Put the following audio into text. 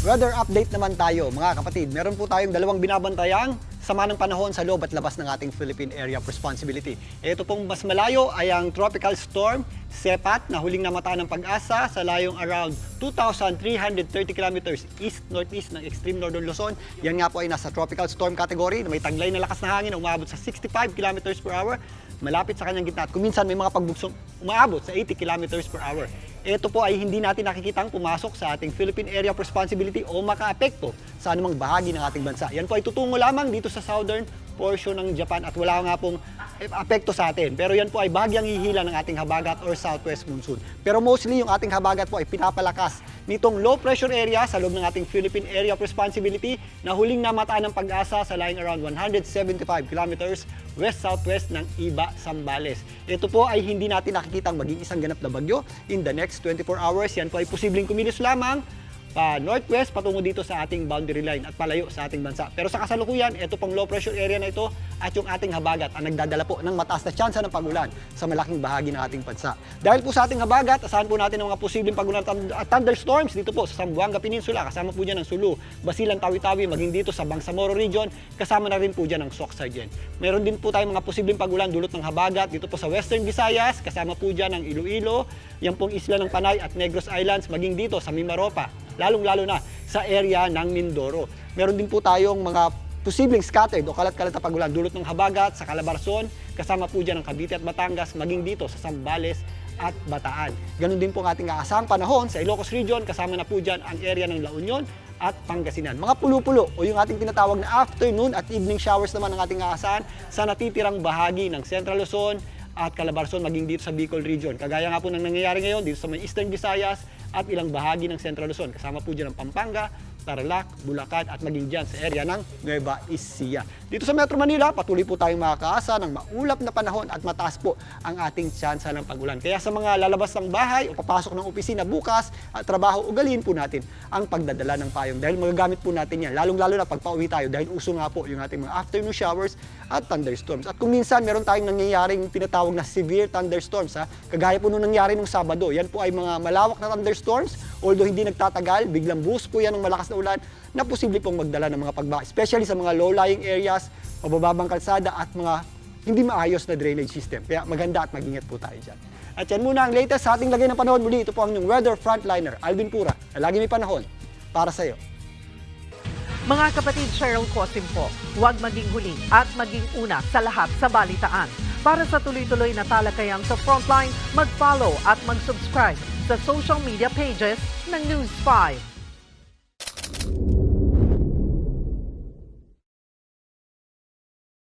Weather update naman tayo mga kapatid. Meron po tayong dalawang binabantayang sama ng panahon sa loob at labas ng ating Philippine Area of Responsibility. Ito pong mas malayo ay ang Tropical Storm Sepat na huling namataan ng Pag-asa sa layong around 2,330 kilometers east-northeast ng extreme northern Luzon. Yan nga po ay nasa Tropical Storm category na may taglay na lakas na hangin na umabot sa 65 kilometers per hour. Malapit sa kanyang gitna at kuminsan may mga pagbuksong umaabot sa 80 kilometers per hour. Ito po ay hindi natin nakikitang pumasok sa ating Philippine Area of Responsibility o makaapekto sa anumang bahagi ng ating bansa. Yan po ay tutungo lamang dito sa southern portion ng Japan at wala nga pong apekto sa atin. Pero yan po ay bahagyang hihila ng ating habagat or southwest monsoon. Pero mostly yung ating habagat po ay pinapalakas nitong low pressure area sa loob ng ating Philippine Area of Responsibility na huling namataan ng Pag-asa sa lying around 175 kilometers west-southwest ng Iba, Zambales. Ito po ay hindi natin nakikitang maging isang ganap na bagyo in the next 24 hours. Yan po ay posibleng kumilos lamang pa northwest patungo dito sa ating boundary line at palayo sa ating bansa. Pero sa kasalukuyan, ito pong low pressure area na ito at yung ating habagat ang nagdadala po ng mataas na tsansa ng pagulan sa malaking bahagi ng ating bansa. Dahil po sa ating habagat, asahan po natin ang mga posibleng pagulan at thunderstorms dito po sa Zamboanga Peninsula. Kasama po dyan ang Sulu, Basilan, Tawi-Tawi, maging dito sa Bangsamoro Region. Kasama na rin po dyan ang Soc-Sargen. Meron din po tayong mga posibleng pagulan dulot ng habagat dito po sa Western Visayas. Kasama po dyan ang Iloilo, yan pong isla ng Panay at Negros Islands, maging dito sa Mimaropa. Lalong-lalo na sa area ng Mindoro. Meron din po tayong mga posibleng scattered o kalat-kalat na pagulan dulot ng habagat sa Calabarzon, kasama po dyan ang Cavite at Batangas, maging dito sa Zambales at Bataan. Ganon din po ang ating aasahang panahon sa Ilocos Region, kasama na po dyan ang area ng La Union at Pangasinan. Mga pulo-pulo o yung ating tinatawag na afternoon at evening showers naman ang ating aasahan sa natitirang bahagi ng Central Luzon at Calabarzon, maging dito sa Bicol Region. Kagaya nga po ng nangyayari ngayon dito sa may Eastern Visayas at ilang bahagi ng Central Luzon. Kasama po dyan ang Pampanga, Tarlac, Bulacan at maging dyan sa area ng Nueva Ecija. Dito sa Metro Manila, patuloy po tayong makakaasa ng maulap na panahon at mataas po ang ating tsansa ng pagulan. Kaya sa mga lalabas ng bahay o papasok ng opisina bukas at trabaho, ugaliin po natin ang pagdadala ng payong dahil magagamit po natin yan. Lalong-lalo na pag pauwi tayo dahil uso nga po yung ating mga afternoon showers at thunderstorms. At kung minsan meron tayong nangyayaring tinatawag na severe thunderstorms, kagaya po nung nangyari nung Sabado, yan po ay mga malawak na thunderstorms, although hindi nagtatagal, biglang boost po yan ng malakas na ulan na posible pong magdala ng mga pagbaha, especially sa mga low-lying areas, mabababang kalsada at mga hindi maayos na drainage system. Kaya maganda at mag-ingat po tayo dyan. At yan muna ang latest sa ating lagay ng panahon. Muli, ito po ang inyong weather frontliner, Alvin Pura, na lagi may panahon para sa iyo. Mga kapatid, Cheryl Cosim po, huwag maging huli at maging una sa lahat sa balitaan. Para sa tuloy-tuloy na talakayan sa Frontline, mag-follow at mag-subscribe sa social media pages ng News 5.